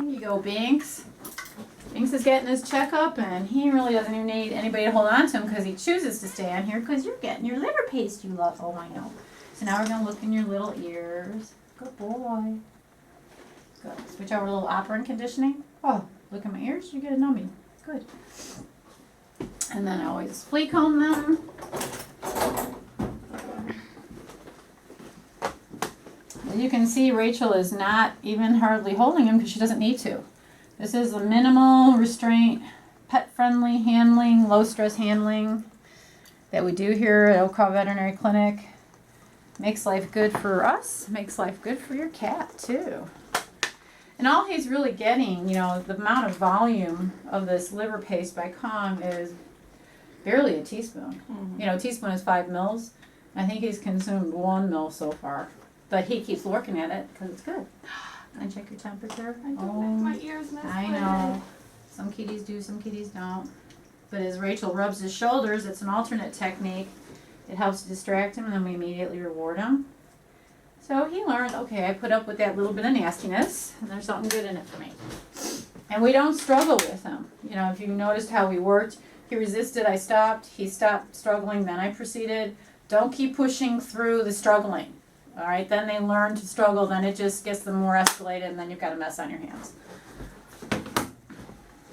Here you go, Binks. Binks is getting his checkup, and he really doesn't even need anybody to hold on to him because he chooses to stay on here because you're getting your liver paste you love. Oh, I know. So now we're going to look in your little ears. Good boy. Good. Switch over to a little operant conditioning. Oh, look at my ears. You get a numbing. Good. And then I always flea comb them. As you can see, Rachel is not even hardly holding him because she doesn't need to. This is a minimal restraint, pet-friendly handling, low-stress handling that we do here at Oak Hall Veterinary Clinic. Makes life good for us, makes life good for your cat too. And all he's really getting, you know, the amount of volume of this liver paste by Kong is barely a teaspoon. You know, a teaspoon is 5 mils. I think he's consumed 1 mil so far. But he keeps working at it because it's good. Can I check your temperature? I don't my ears messed I know. Some kitties do, some kitties don't. But as Rachel rubs his shoulders, it's an alternate technique. It helps to distract him, and then we immediately reward him. So he learned, okay, I put up with that little bit of nastiness, and there's something good in it for me. And we don't struggle with him. You know, if you noticed how we worked, he resisted, I stopped. He stopped struggling, then I proceeded. Don't keep pushing through the struggling. All right, then they learn to struggle, then it just gets them more escalated, and then you've got a mess on your hands.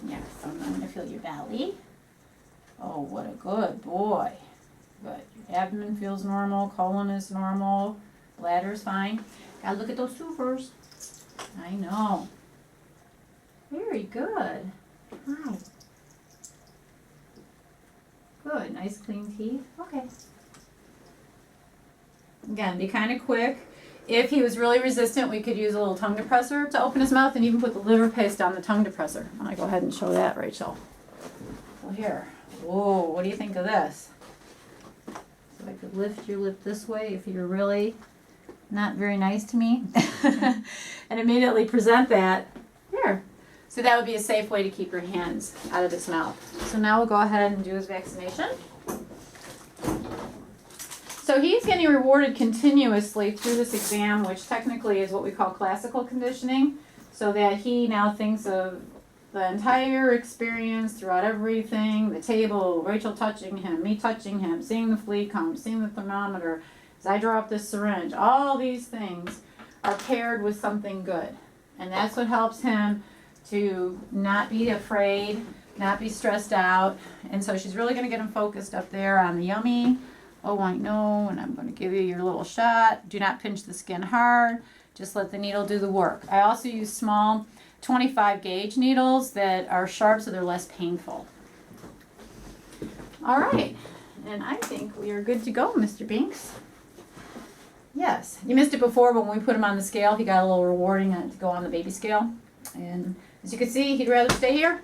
Yeah, so I'm going to feel your belly. Oh, what a good boy. Good. Your abdomen feels normal, colon is normal, bladder's fine. Got to look at those supers. I know. Very good. Hi. Good. Nice clean teeth. Okay. Again, be kind of quick. If he was really resistant, we could use a little tongue depressor to open his mouth and even put the liver paste on the tongue depressor. I'm going to go ahead and show that, Rachel. So here. Whoa, what do you think of this? So I could lift your lip this way if you're really not very nice to me. And immediately present that. Here. So that would be a safe way to keep your hands out of his mouth. So now we'll go ahead and do his vaccination. So he's getting rewarded continuously through this exam, which technically is what we call classical conditioning, so that he now thinks of the entire experience throughout everything, the table, Rachel touching him, me touching him, seeing the flea comb, seeing the thermometer, as I draw up this syringe. All these things are paired with something good. And that's what helps him to not be afraid, not be stressed out. And so she's really going to get him focused up there on the yummy. Oh, I know, and I'm going to give you your little shot. Do not pinch the skin hard. Just let the needle do the work. I also use small 25 gauge needles that are sharp so they're less painful. All right, and I think we are good to go, Mr. Binks. Yes, you missed it before, but when we put him on the scale, he got a little rewarding to go on the baby scale. And as you can see, he'd rather stay here.